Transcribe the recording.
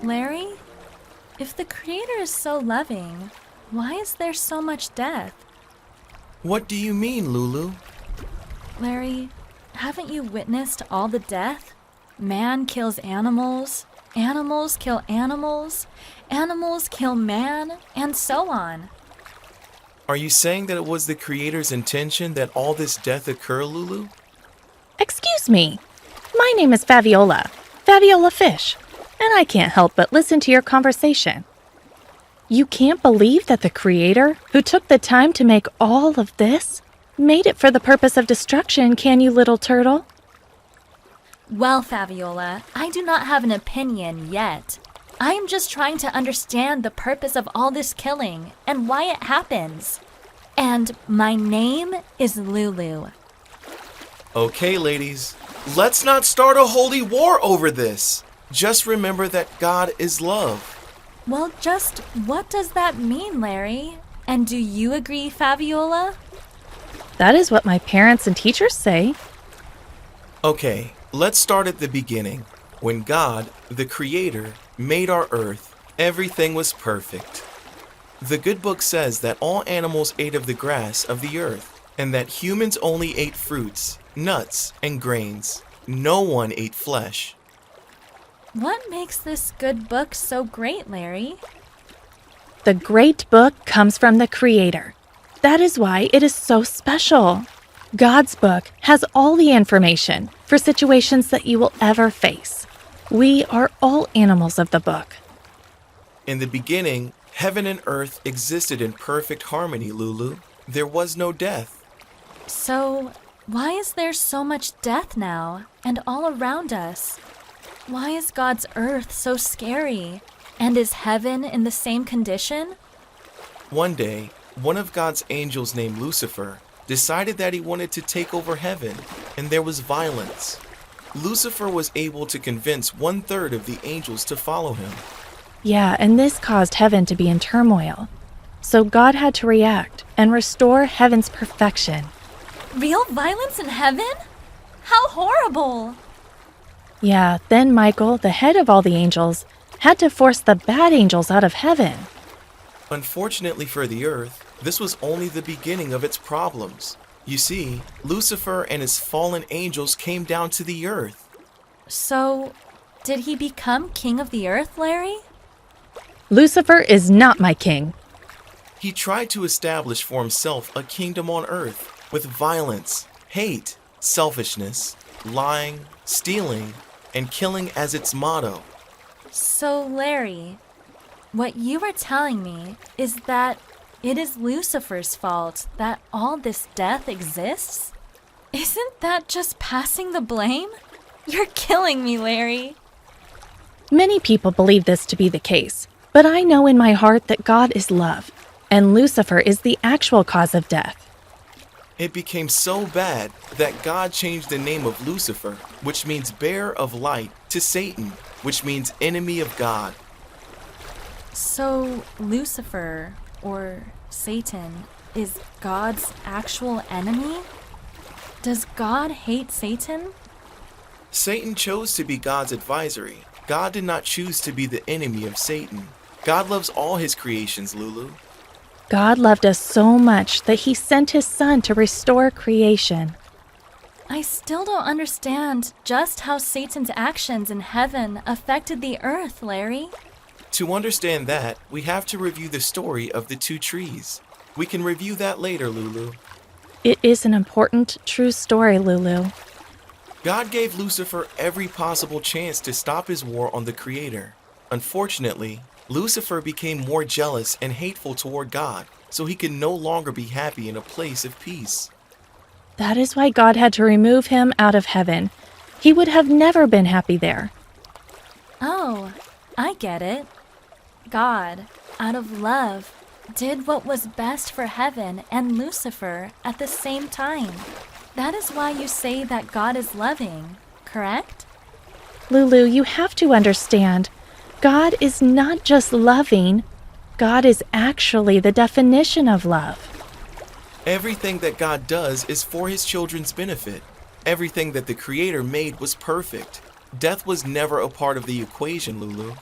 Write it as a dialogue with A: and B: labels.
A: Larry, if the Creator is so loving, why is there so much death?
B: What do you mean, Lulu?
A: Larry, haven't you witnessed all the death? Man kills animals, animals kill animals, animals kill man, and so on.
B: Are you saying that it was the Creator's intention that all this death occur, Lulu?
C: Excuse me. My name is Faviola Fish, and I can't help but listen to your conversation. You can't believe that the Creator, who took the time to make all of this, made it for the purpose of destruction, can you, little turtle?
A: Well, Faviola, I do not have an opinion yet. I am just trying to understand the purpose of all this killing and why it happens. And my name is Lulu.
B: Okay, ladies, let's not start a holy war over this. Just remember that God is love.
A: Well, just what does that mean, Larry? And do you agree, Faviola?
C: That is what my parents and teachers say.
B: Okay, let's start at the beginning. When God, the Creator, made our earth, everything was perfect. The good book says that all animals ate of the grass of the earth, and that humans only ate fruits, nuts, and grains. No one ate flesh.
A: What makes this good book so great, Larry?
C: The great book comes from the Creator. That is why it is so special. God's book has all the information for situations that you will ever face. We are all animals of the book.
B: In the beginning, heaven and earth existed in perfect harmony, Lulu. There was no death.
A: So, why is there so much death now and all around us? Why is God's earth so scary? And is heaven in the same condition?
B: One day, one of God's angels named Lucifer decided that he wanted to take over heaven, and there was violence. Lucifer was able to convince 1/3 of the angels to follow him.
C: Yeah, and this caused heaven to be in turmoil. So God had to react and restore heaven's perfection.
A: Real violence in heaven? How horrible!
C: Yeah, then Michael, the head of all the angels, had to force the bad angels out of heaven.
B: Unfortunately for the earth, this was only the beginning of its problems. You see, Lucifer and his fallen angels came down to the earth.
A: So, did he become king of the earth, Larry?
C: Lucifer is not my king.
B: He tried to establish for himself a kingdom on earth with violence, hate, selfishness, lying, stealing, and killing as its motto.
A: So, Larry, what you are telling me is that it is Lucifer's fault that all this death exists? Isn't that just passing the blame? You're killing me, Larry.
C: Many people believe this to be the case, but I know in my heart that God is love, and Lucifer is the actual cause of death.
B: It became so bad that God changed the name of Lucifer, which means bearer of light, to Satan, which means enemy of God.
A: So, Lucifer, or Satan, is God's actual enemy? Does God hate Satan?
B: Satan chose to be God's advisory. God did not choose to be the enemy of Satan. God loves all his creations, Lulu.
C: God loved us so much that he sent his son to restore creation.
A: I still don't understand just how Satan's actions in heaven affected the earth, Larry.
B: To understand that, we have to review the story of the two trees. We can review that later, Lulu.
C: It is an important, true story, Lulu.
B: God gave Lucifer every possible chance to stop his war on the Creator. Unfortunately, Lucifer became more jealous and hateful toward God, so he could no longer be happy in a place of peace.
C: That is why God had to remove him out of heaven. He would have never been happy there.
A: Oh, I get it. God, out of love, did what was best for heaven and Lucifer at the same time. That is why you say that God is loving, correct?
C: Lulu, you have to understand, God is not just loving. God is actually the definition of love.
B: Everything that God does is for his children's benefit. Everything that the Creator made was perfect. Death was never a part of the equation, Lulu.